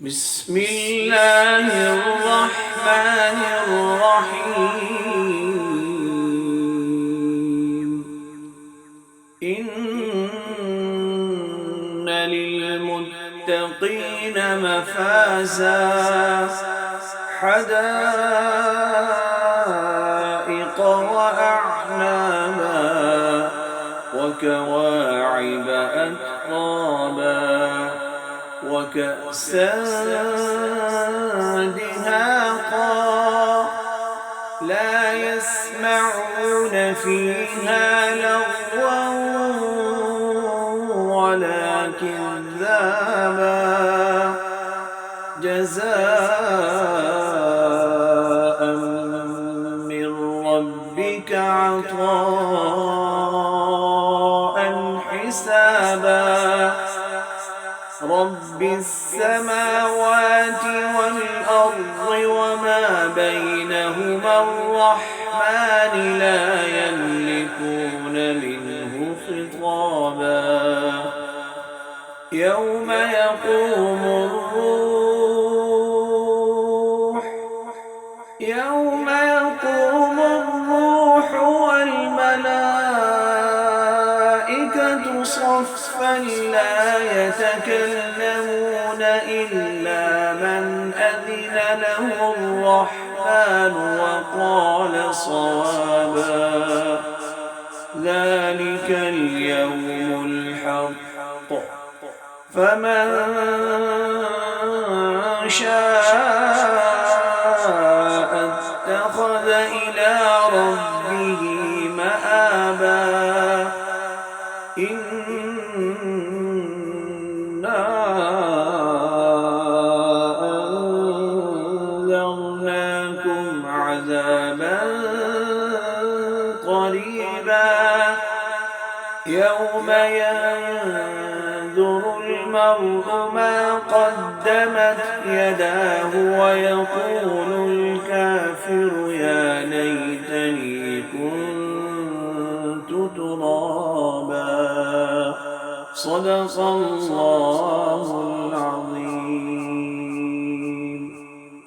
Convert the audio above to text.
بسم الله الرحمن الرحيم إن للمتقين مفازا حدائق وأعنابا وكواعب أترابا وكأسا دهاقا لا يسمعون فيها لغوا ولا كذابا جزاء من ربك عطاء حسابا رب السماوات والأرض وما بينهما الرحمن لا يملكون منه خطابا يوم يقوم الروح والملائكة صفا لا يتكلمون إلا من أذن له الرحمن وقال صوابا ذلك اليوم الحق فمن شاء اتخذ إلى ربه مآبا إنا أنذرناكم عذابا قريبا يوم ينظر المرء ما قدمت يداه ويقول الكافر يا ليتني كنت ترابا صدق الله